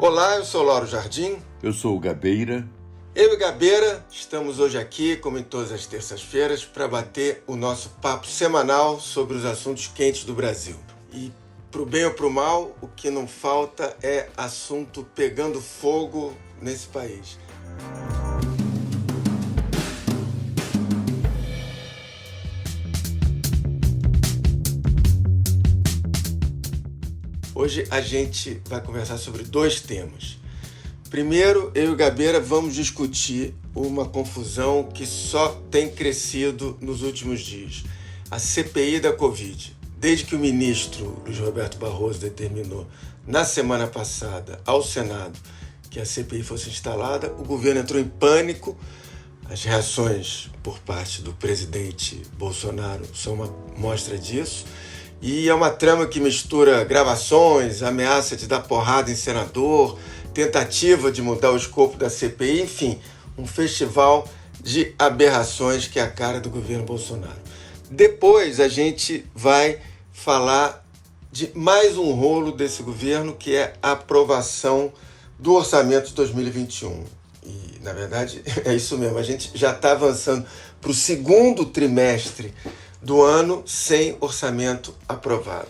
Olá, eu sou Lauro Jardim. Eu sou o Gabeira. Eu e o Gabeira estamos hoje aqui, como em todas as terças-feiras, para bater o nosso papo semanal sobre os assuntos quentes do Brasil. E, pro bem ou pro mal, o que não falta é assunto pegando fogo nesse país. Hoje a gente vai conversar sobre dois temas. Primeiro, eu e o Gabeira vamos discutir uma confusão que só tem crescido nos últimos dias. A CPI da Covid. Desde que o ministro Luiz Roberto Barroso determinou na semana passada ao Senado que a CPI fosse instalada, o governo entrou em pânico. As reações por parte do presidente Bolsonaro são uma mostra disso. E é uma trama que mistura gravações, ameaça de dar porrada em senador, tentativa de mudar o escopo da CPI, enfim, um festival de aberrações que é a cara do governo Bolsonaro. Depois a gente vai falar de mais um rolo desse governo, que é a aprovação do orçamento de 2021. E, na verdade, é isso mesmo, a gente já está avançando para o segundo trimestre do ano sem orçamento aprovado.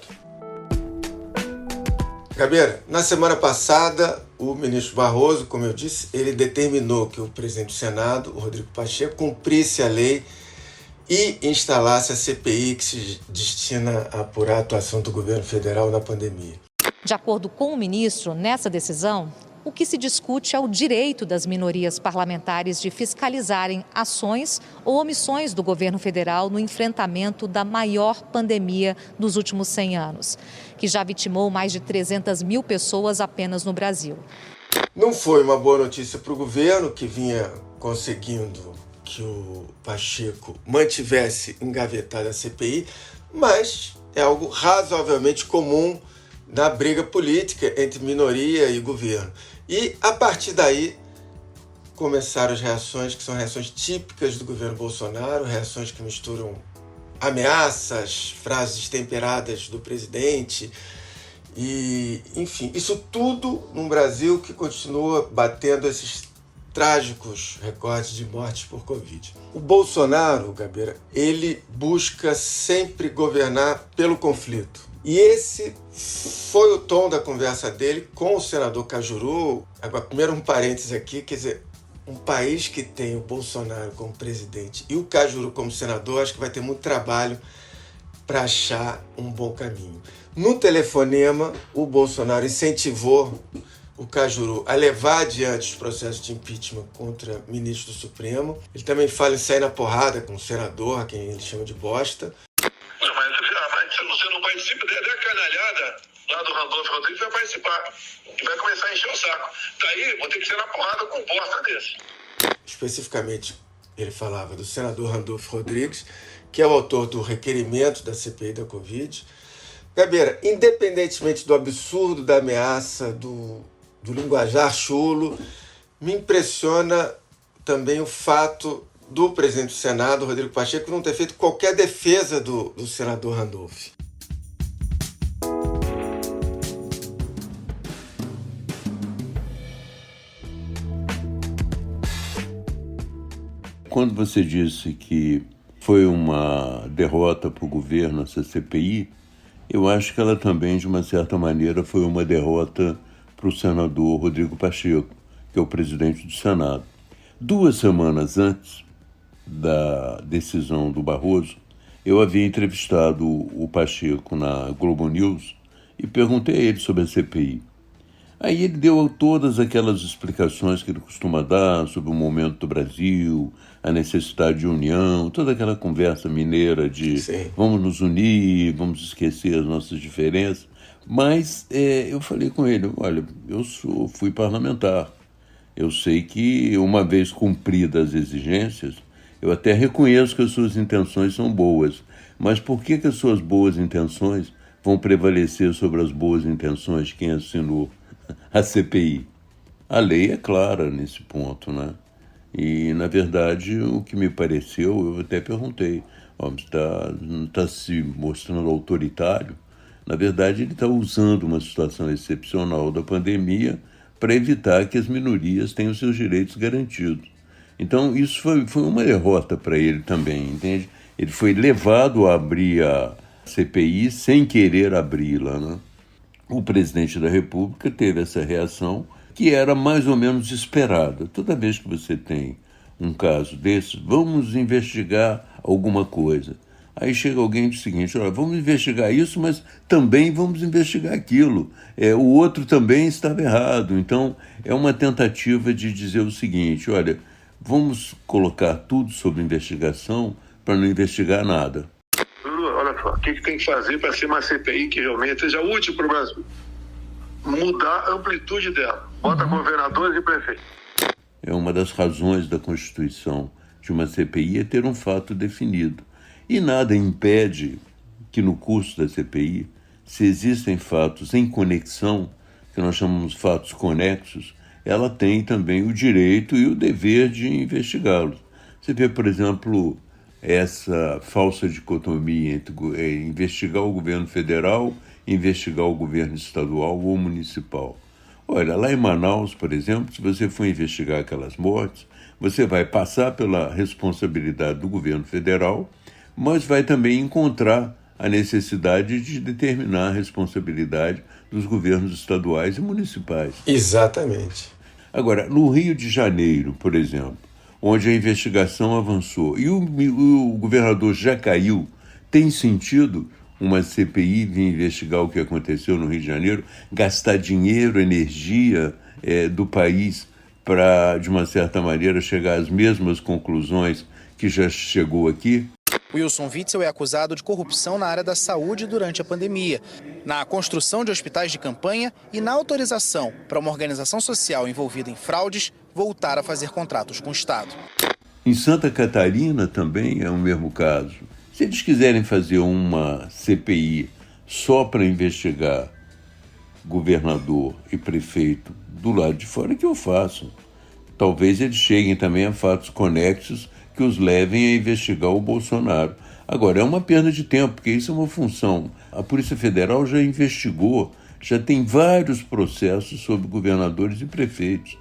Gabeira, na semana passada, o ministro Barroso, como eu disse, ele determinou que o presidente do Senado, o Rodrigo Pacheco, cumprisse a lei e instalasse a CPI que se destina a apurar a atuação do governo federal na pandemia. De acordo com o ministro, nessa decisão, o que se discute é o direito das minorias parlamentares de fiscalizarem ações ou omissões do governo federal no enfrentamento da maior pandemia dos últimos 100 anos, que já vitimou mais de 300 mil pessoas apenas no Brasil. Não foi uma boa notícia para o governo, que vinha conseguindo que o Pacheco mantivesse engavetada a CPI, mas é algo razoavelmente comum na briga política entre minoria e governo. E, a partir daí, começaram as reações que são reações típicas do governo Bolsonaro, reações que misturam ameaças, frases temperadas do presidente, e, enfim, isso tudo num Brasil que continua batendo esses trágicos recordes de mortes por Covid. O Bolsonaro, Gabeira, ele busca sempre governar pelo conflito. E esse foi o tom da conversa dele com o senador Cajuru. Agora, primeiro um parênteses aqui, quer dizer, um país que tem o Bolsonaro como presidente e o Cajuru como senador, acho que vai ter muito trabalho para achar um bom caminho. No telefonema, o Bolsonaro incentivou o Cajuru a levar adiante os processos de impeachment contra ministros do Supremo. Ele também fala em sair na porrada com o senador, quem ele chama de bosta. Você não participa da canalhada lá do Randolfo Rodrigues, vai participar e vai começar a encher o saco. Daí vou ter que ser na porrada com bosta desse. Especificamente, ele falava do senador Randolfo Rodrigues, que é o autor do requerimento da CPI da Covid. Gabeira, independentemente do absurdo da ameaça, do linguajar chulo, me impressiona também o fato do presidente do Senado, Rodrigo Pacheco, não ter feito qualquer defesa do senador Randolph. Quando você disse que foi uma derrota para o governo essa CPI, eu acho que ela também, de uma certa maneira, foi uma derrota para o senador Rodrigo Pacheco, que é o presidente do Senado. 2 semanas antes da decisão do Barroso, eu havia entrevistado o Pacheco na Globo News e perguntei a ele sobre a CPI. Aí ele deu todas aquelas explicações que ele costuma dar sobre o momento do Brasil, a necessidade de união, toda aquela conversa mineira de Sim. Vamos nos unir, vamos esquecer as nossas diferenças. Mas eu falei com ele, olha, fui parlamentar. Eu sei que, uma vez cumpridas as exigências, eu até reconheço que as suas intenções são boas, mas por que as suas boas intenções vão prevalecer sobre as boas intenções de quem assinou a CPI? A lei é clara nesse ponto, né? E, na verdade, o que me pareceu, eu até perguntei, está se mostrando autoritário? Na verdade, ele está usando uma situação excepcional da pandemia para evitar que as minorias tenham seus direitos garantidos. Então, isso foi uma derrota para ele também, entende? Ele foi levado a abrir a CPI sem querer abri-la, né? O presidente da República teve essa reação que era mais ou menos esperada. Toda vez que você tem um caso desse, vamos investigar alguma coisa. Aí chega alguém e diz o seguinte, olha, vamos investigar isso, mas também vamos investigar aquilo. O outro também estava errado. Então, é uma tentativa de dizer o seguinte, olha, vamos colocar tudo sob investigação para não investigar nada. Olha só, o que tem que fazer para ser uma CPI que realmente seja útil para o Brasil? Mudar a amplitude dela. Bota governadores e prefeitos. É uma das razões da Constituição de uma CPI é ter um fato definido. E nada impede que no curso da CPI, se existem fatos em conexão, que nós chamamos de fatos conexos, ela tem também o direito e o dever de investigá-los. Você vê, por exemplo, essa falsa dicotomia entre investigar o governo federal e investigar o governo estadual ou municipal. Olha, lá em Manaus, por exemplo, se você for investigar aquelas mortes, você vai passar pela responsabilidade do governo federal, mas vai também encontrar a necessidade de determinar a responsabilidade dos governos estaduais e municipais. Exatamente. Agora, no Rio de Janeiro, por exemplo, onde a investigação avançou e o governador já caiu, tem sentido uma CPI vir investigar o que aconteceu no Rio de Janeiro, gastar dinheiro, energia do país para, de uma certa maneira, chegar às mesmas conclusões que já chegou aqui? Wilson Witzel é acusado de corrupção na área da saúde durante a pandemia, na construção de hospitais de campanha e na autorização para uma organização social envolvida em fraudes voltar a fazer contratos com o Estado. Em Santa Catarina também é o mesmo caso. Se eles quiserem fazer uma CPI só para investigar governador e prefeito do lado de fora, que eu faço. Talvez eles cheguem também a fatos conexos que os levem a investigar o Bolsonaro. Agora, é uma perda de tempo, porque isso é uma função. A Polícia Federal já investigou, já tem vários processos sobre governadores e prefeitos,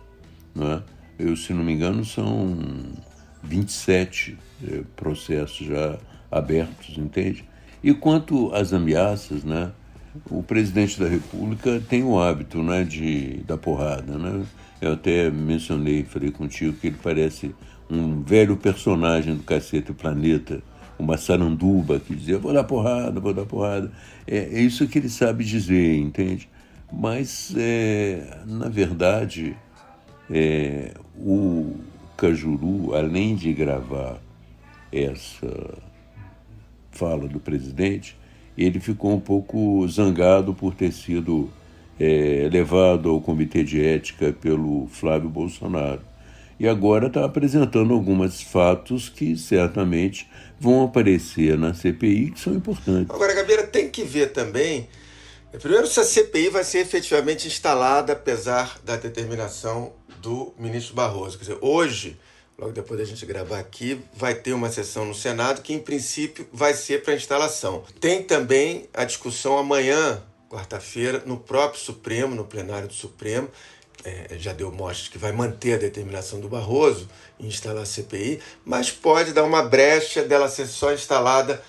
não é? Se não me engano, são 27 processos já abertos, entende? E quanto às ameaças, né? O presidente da República tem o hábito, né, de dar porrada, né? Eu até mencionei, falei contigo, que ele parece um velho personagem do Cacete Planeta, uma saranduba que dizia, vou dar porrada, vou dar porrada. É isso que ele sabe dizer, entende? Mas, na verdade, o Cajuru, além de gravar essa fala do presidente, ele ficou um pouco zangado por ter sido levado ao Comitê de Ética pelo Flávio Bolsonaro. E agora está apresentando alguns fatos que certamente vão aparecer na CPI, que são importantes. Agora, Gabeira, tem que ver também, primeiro, se a CPI vai ser efetivamente instalada, apesar da determinação do ministro Barroso. Quer dizer, hoje, logo depois da gente gravar aqui, vai ter uma sessão no Senado que, em princípio, vai ser para instalação. Tem também a discussão amanhã, quarta-feira, no próprio Supremo, no plenário do Supremo. Já deu mostras que vai manter a determinação do Barroso em instalar a CPI, mas pode dar uma brecha dela ser só instalada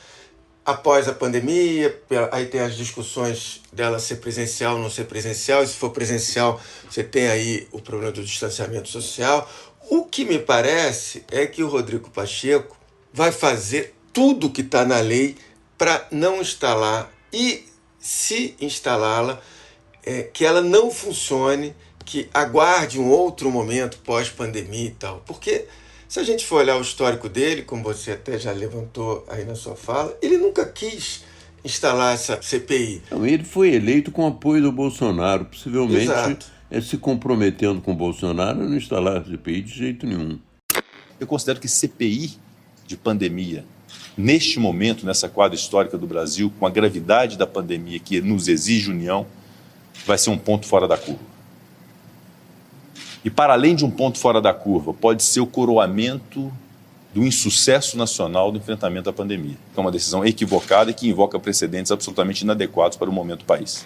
após a pandemia. Aí tem as discussões dela ser presencial ou não ser presencial, e se for presencial, você tem aí o problema do distanciamento social. O que me parece é que o Rodrigo Pacheco vai fazer tudo o que está na lei para não instalar, e se instalá-la, que ela não funcione, que aguarde um outro momento pós-pandemia e tal. Porque se a gente for olhar o histórico dele, como você até já levantou aí na sua fala, ele nunca quis instalar essa CPI. Não, ele foi eleito com apoio do Bolsonaro, possivelmente. Exato. Se comprometendo com o Bolsonaro, não instalar a CPI de jeito nenhum. Eu considero que CPI de pandemia, neste momento, nessa quadra histórica do Brasil, com a gravidade da pandemia que nos exige união, vai ser um ponto fora da curva. E para além de um ponto fora da curva, pode ser o coroamento do insucesso nacional do enfrentamento à pandemia. É uma decisão equivocada e que invoca precedentes absolutamente inadequados para o momento do país.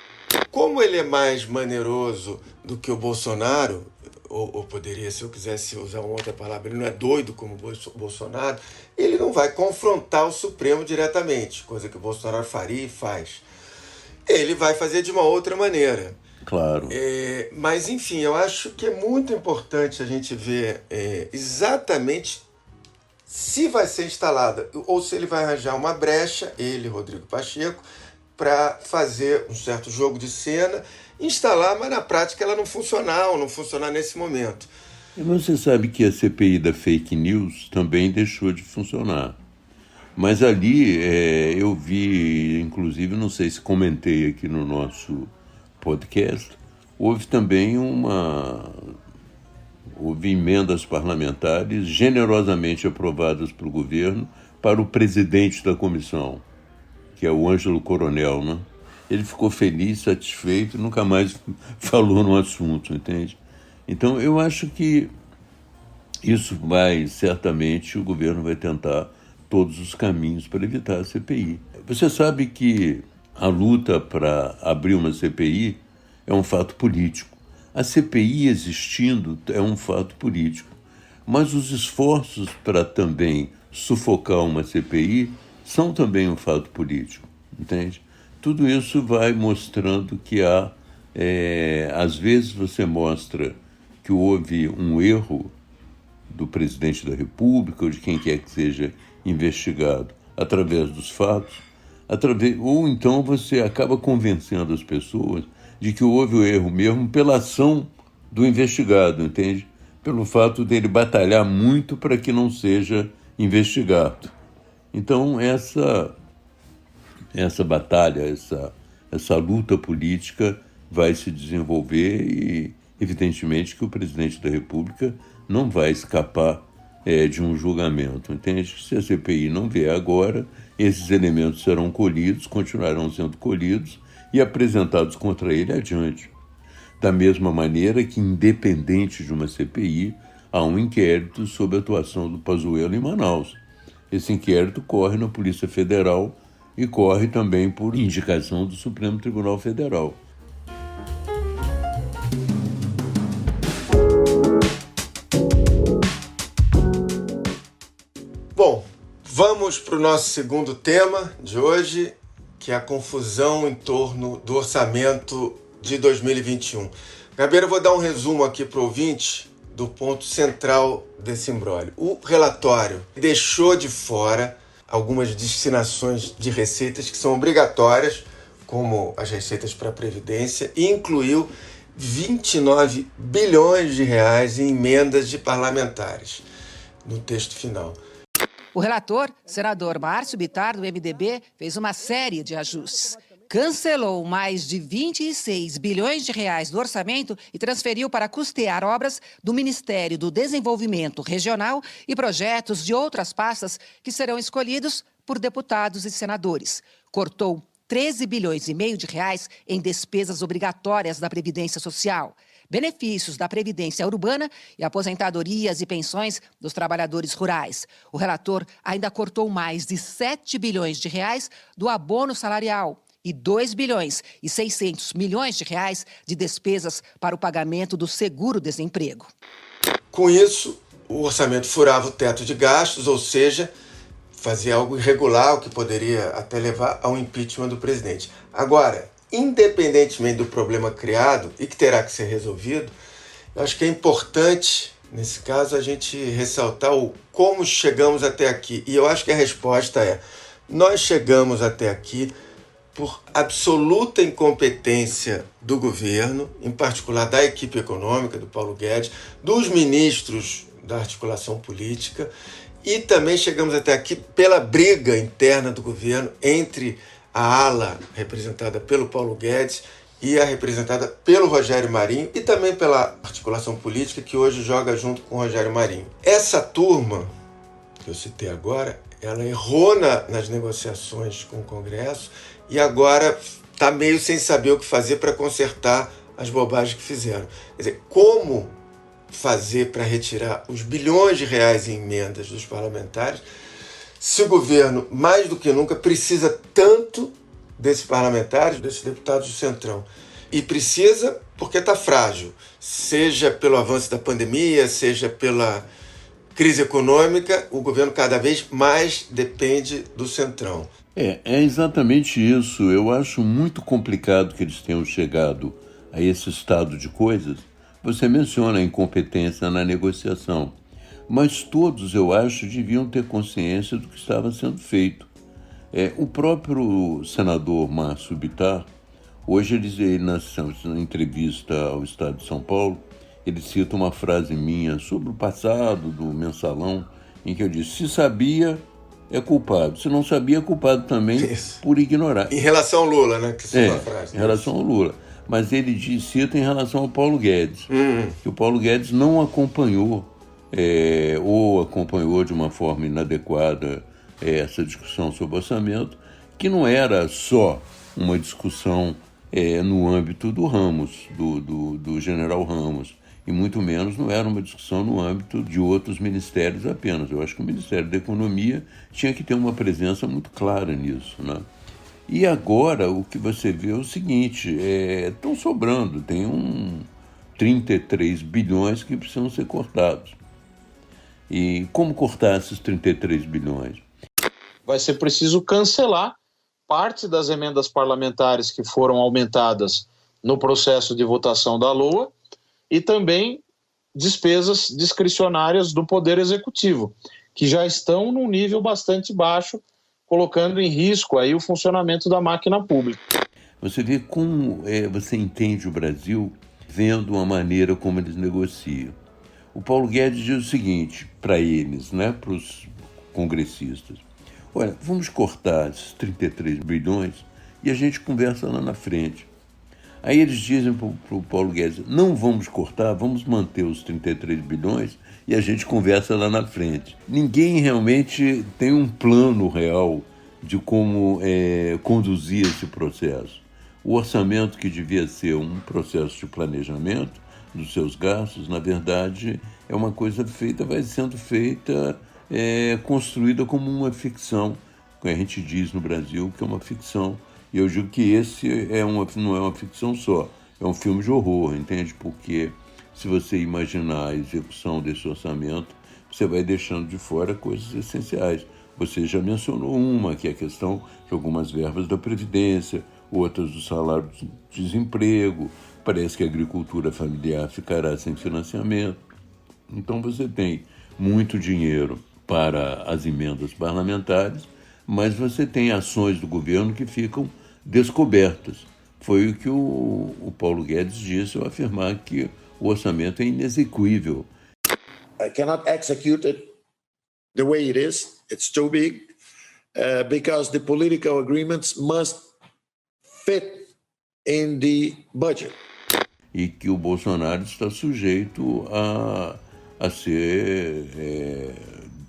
como ele é mais maneiroso do que o Bolsonaro, ou poderia, se eu quisesse usar uma outra palavra, ele não é doido como o Bolsonaro, ele não vai confrontar o Supremo diretamente, coisa que o Bolsonaro faria e faz. Ele vai fazer de uma outra maneira. Claro. Mas, enfim, eu acho que é muito importante a gente ver exatamente se vai ser instalada ou se ele vai arranjar uma brecha, ele, Rodrigo Pacheco, para fazer um certo jogo de cena, instalar, mas na prática ela não funcionar nesse momento. E você sabe que a CPI da fake news também deixou de funcionar. Mas ali eu vi, inclusive, não sei se comentei aqui no nosso podcast, houve também houve emendas parlamentares generosamente aprovadas pelo governo para o presidente da comissão, que é o Ângelo Coronel, né? Ele ficou feliz, satisfeito, nunca mais falou no assunto, entende? Então, eu acho que isso certamente o governo vai tentar todos os caminhos para evitar a CPI. Você sabe que a luta para abrir uma CPI é um fato político. A CPI existindo é um fato político. Mas os esforços para também sufocar uma CPI são também um fato político, entende? Tudo isso vai mostrando que às vezes você mostra que houve um erro do presidente da República ou de quem quer que seja investigado através dos fatos, ou então você acaba convencendo as pessoas de que houve o erro mesmo pela ação do investigado, entende? Pelo fato dele batalhar muito para que não seja investigado. Então, essa batalha, essa luta política vai se desenvolver e, evidentemente, que o presidente da República não vai escapar de um julgamento, entende? Se a CPI não vier agora, esses elementos serão colhidos, continuarão sendo colhidos e apresentados contra ele adiante. Da mesma maneira que, independente de uma CPI, há um inquérito sobre a atuação do Pazuello em Manaus. Esse inquérito corre na Polícia Federal e corre também por indicação do Supremo Tribunal Federal. Bom, vamos para o nosso segundo tema de hoje, que é a confusão em torno do orçamento de 2021. Gabriel, eu vou dar um resumo aqui para o ouvinte do ponto central desse imbróglio. O relatório deixou de fora algumas destinações de receitas que são obrigatórias, como as receitas para a Previdência, e incluiu 29 bilhões de reais em emendas de parlamentares no texto final. O relator, senador Márcio Bittar, do MDB, fez uma série de ajustes. Cancelou mais de 26 bilhões de reais do orçamento e transferiu para custear obras do Ministério do Desenvolvimento Regional e projetos de outras pastas que serão escolhidos por deputados e senadores. Cortou 13 bilhões e meio de reais em despesas obrigatórias da Previdência Social, benefícios da Previdência Urbana e aposentadorias e pensões dos trabalhadores rurais. O relator ainda cortou mais de 7 bilhões de reais do abono salarial e 2 bilhões e 600 milhões de reais de despesas para o pagamento do seguro-desemprego. Com isso, o orçamento furava o teto de gastos, ou seja, fazia algo irregular, o que poderia até levar ao impeachment do presidente. Agora, independentemente do problema criado e que terá que ser resolvido, eu acho que é importante, nesse caso, a gente ressaltar o como chegamos até aqui. E eu acho que a resposta é: nós chegamos até aqui por absoluta incompetência do governo, em particular da equipe econômica, do Paulo Guedes, dos ministros da articulação política, e também chegamos até aqui pela briga interna do governo entre a ala representada pelo Paulo Guedes e a representada pelo Rogério Marinho, e também pela articulação política que hoje joga junto com o Rogério Marinho. Essa turma que eu citei agora, ela errou nas negociações com o Congresso e agora está meio sem saber o que fazer para consertar as bobagens que fizeram. Quer dizer, como fazer para retirar os bilhões de reais em emendas dos parlamentares se o governo, mais do que nunca, precisa tanto desses parlamentares, desses deputados do Centrão? e precisa porque está frágil, seja pelo avanço da pandemia, seja pela crise econômica, o governo cada vez mais depende do Centrão. É exatamente isso. Eu acho muito complicado que eles tenham chegado a esse estado de coisas. Você menciona a incompetência na negociação, mas todos, eu acho, deviam ter consciência do que estava sendo feito. O próprio senador Márcio Bittar, hoje ele na entrevista ao Estado de São Paulo, ele cita uma frase minha sobre o passado do Mensalão, em que eu disse: se sabia, é culpado. Se não sabia, é culpado também por ignorar. Em relação ao Lula, né? Que citou a frase. Em relação ao Lula. Mas ele cita em relação ao Paulo Guedes, que o Paulo Guedes não acompanhou, ou acompanhou de uma forma inadequada essa discussão sobre orçamento, que não era só uma discussão no âmbito do Ramos, do general Ramos, e muito menos não era uma discussão no âmbito de outros ministérios apenas. Eu acho que o Ministério da Economia tinha que ter uma presença muito clara nisso, né? E agora o que você vê é o seguinte, estão sobrando, tem 33 bilhões que precisam ser cortados. E como cortar esses 33 bilhões? Vai ser preciso cancelar parte das emendas parlamentares que foram aumentadas no processo de votação da LOA e também despesas discricionárias do Poder Executivo, que já estão num nível bastante baixo, colocando em risco aí o funcionamento da máquina pública. Você vê como você entende o Brasil vendo a maneira como eles negociam. O Paulo Guedes diz o seguinte para eles, né, para os congressistas: olha, vamos cortar esses 33 bilhões e a gente conversa lá na frente. Aí eles dizem para o Paulo Guedes: não vamos cortar, vamos manter os 33 bilhões e a gente conversa lá na frente. Ninguém realmente tem um plano real de como conduzir esse processo. O orçamento, que devia ser um processo de planejamento dos seus gastos, na verdade, é uma coisa feita, vai sendo feita, construída como uma ficção, que a gente diz no Brasil que é uma ficção. E eu digo que esse não é uma ficção só, é um filme de horror, entende? Porque se você imaginar a execução desse orçamento, você vai deixando de fora coisas essenciais. Você já mencionou uma, que é a questão de algumas verbas da Previdência, outras do salário de desemprego, parece que a agricultura familiar ficará sem financiamento. Então você tem muito dinheiro para as emendas parlamentares, mas você tem ações do governo que ficam descobertas. Foi o que o Paulo Guedes disse ao afirmar que o orçamento é inexequível. I cannot execute it the way it is. It's too big because the political agreements must fit in the budget. E que o Bolsonaro está sujeito a ser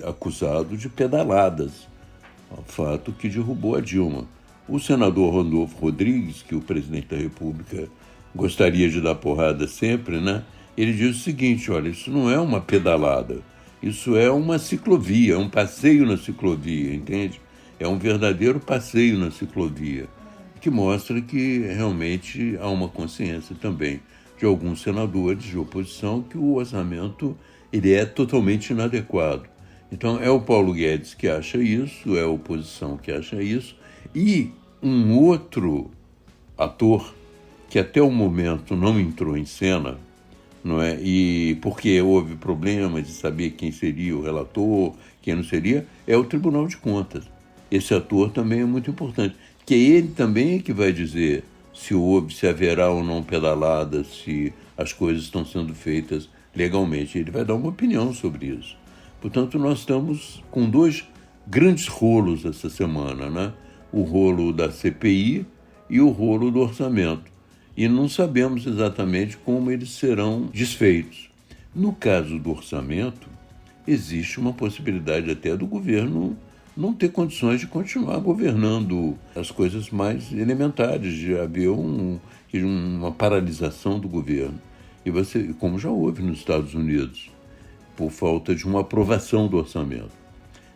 acusado de pedaladas, fato que derrubou a Dilma. O senador Randolfo Rodrigues, que o presidente da República gostaria de dar porrada sempre, né? Ele diz o seguinte: olha, isso não é uma pedalada, isso é uma ciclovia, é um passeio na ciclovia, entende? É um verdadeiro passeio na ciclovia, que mostra que realmente há uma consciência também de alguns senadores de oposição que o orçamento ele é totalmente inadequado. Então é o Paulo Guedes que acha isso, é a oposição que acha isso, e um outro ator que até o momento não entrou em cena, não é? E porque houve problemas de saber quem seria o relator, quem não seria, é o Tribunal de Contas. Esse ator também é muito importante, que ele também é que vai dizer se haverá ou não pedalada, se as coisas estão sendo feitas legalmente. Ele vai dar uma opinião sobre isso. Portanto, nós estamos com dois grandes rolos essa semana, né? O rolo da CPI e o rolo do orçamento. E não sabemos exatamente como eles serão desfeitos. No caso do orçamento, existe uma possibilidade até do governo não ter condições de continuar governando as coisas mais elementares, de haver uma paralisação do governo. E você, como já houve nos Estados Unidos, por falta de uma aprovação do orçamento.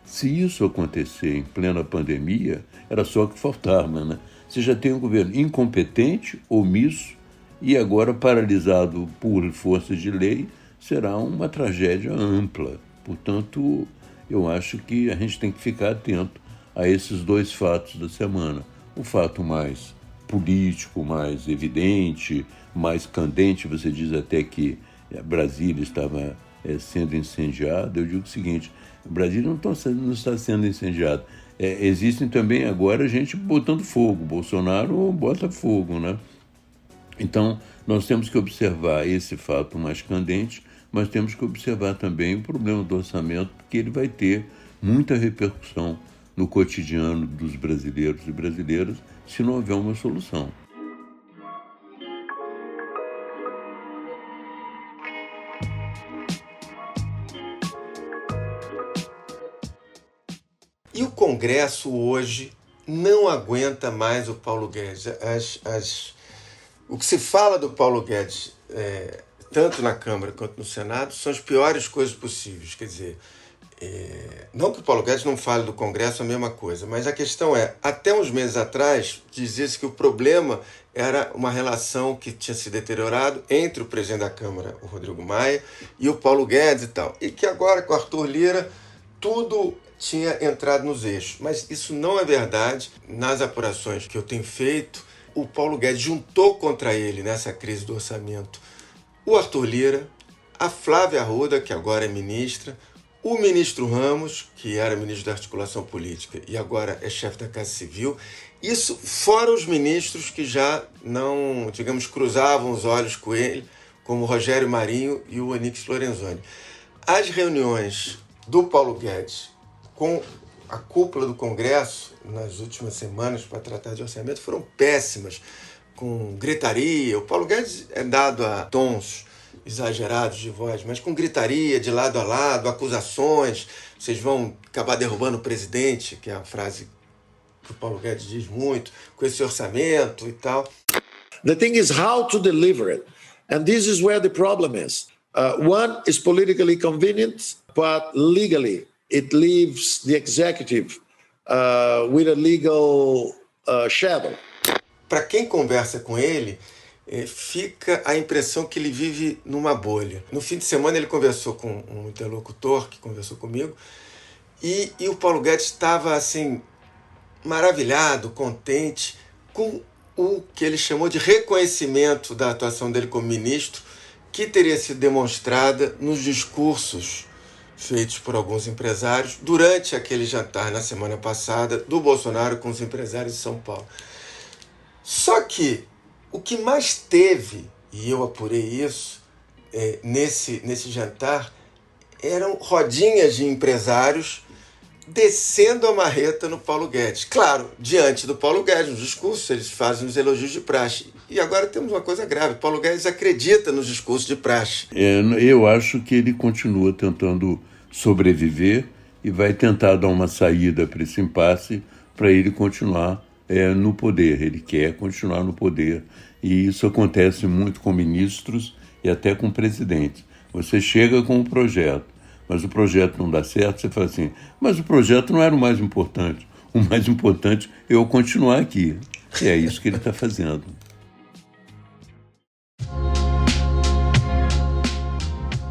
Se isso acontecer em plena pandemia, era só o que faltava, né? Você já tem um governo incompetente, omisso, e agora paralisado por força de lei, será uma tragédia ampla. Portanto, eu acho que a gente tem que ficar atento a esses dois fatos da semana. O fato mais político, mais evidente, mais candente, você diz até que Brasília estava sendo incendiada. Eu digo o seguinte, Brasília não está sendo incendiada. Existem também agora gente botando fogo. Bolsonaro bota fogo, né? Então, nós temos que observar esse fato mais candente, mas temos que observar também o problema do orçamento, porque ele vai ter muita repercussão no cotidiano dos brasileiros e brasileiras se não houver uma solução. E o Congresso hoje não aguenta mais o Paulo Guedes. O que se fala do Paulo Guedes, tanto na Câmara quanto no Senado, são as piores coisas possíveis. Quer dizer, não que o Paulo Guedes não fale do Congresso a mesma coisa, mas a questão até uns meses atrás, dizia-se que o problema era uma relação que tinha se deteriorado entre o presidente da Câmara, o Rodrigo Maia, e o Paulo Guedes e tal. E que agora, com o Arthur Lira, tudo tinha entrado nos eixos. Mas isso não é verdade. Nas apurações que eu tenho feito, o Paulo Guedes juntou contra ele, nessa crise do orçamento, o Arthur Lira, a Flávia Arruda, que agora é ministra, o ministro Ramos, que era ministro da Articulação Política e agora é chefe da Casa Civil. Isso fora os ministros que já não, digamos, cruzavam os olhos com ele, como o Rogério Marinho e o Onyx Lorenzoni. As reuniões do Paulo Guedes com a cúpula do Congresso nas últimas semanas para tratar de orçamento foram péssimas, com gritaria. O Paulo Guedes é dado a tons exagerados de voz, mas com gritaria de lado a lado, acusações, vocês vão acabar derrubando o presidente, que é a frase que o Paulo Guedes diz muito, com esse orçamento e tal. The thing is how to deliver it. And this is where the problem is. One is politically convenient, but legally it leaves the executive with a legal shadow. Para quem conversa com ele, fica a impressão que ele vive numa bolha. No fim de semana ele conversou com um interlocutor que conversou comigo e o Paulo Guedes estava assim maravilhado, contente com o que ele chamou de reconhecimento da atuação dele como ministro, que teria sido demonstrada nos discursos feitos por alguns empresários durante aquele jantar na semana passada do Bolsonaro com os empresários de São Paulo. Só que o que mais teve, e eu apurei isso, nesse jantar, eram rodinhas de empresários descendo a marreta no Paulo Guedes. Claro, diante do Paulo Guedes, nos discursos, eles fazem os elogios de praxe. E agora temos uma coisa grave, Paulo Guedes acredita nos discursos de praxe. Eu acho que ele continua tentando sobreviver e vai tentar dar uma saída para esse impasse para ele continuar no poder. Ele quer continuar no poder. E isso acontece muito com ministros e até com presidentes. Você chega com um projeto, mas o projeto não dá certo, você fala assim, mas o projeto não era o mais importante. O mais importante é eu continuar aqui. E é isso que ele está fazendo.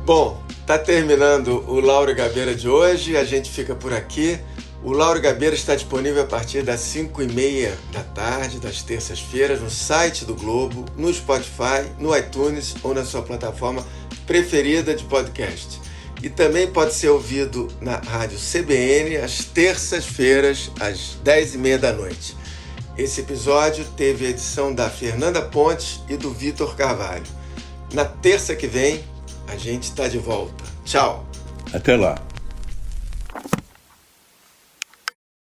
Bom, está terminando o Lauro Gabeira de hoje, a gente fica por aqui. O Lauro Gabeira está disponível a partir das 5h30 da tarde, das terças-feiras, no site do Globo, no Spotify, no iTunes ou na sua plataforma preferida de podcast. E também pode ser ouvido na rádio CBN às terças-feiras, às 10h30 da noite. Esse episódio teve a edição da Fernanda Pontes e do Vitor Carvalho. Na terça que vem, a gente está de volta. Tchau! Até lá!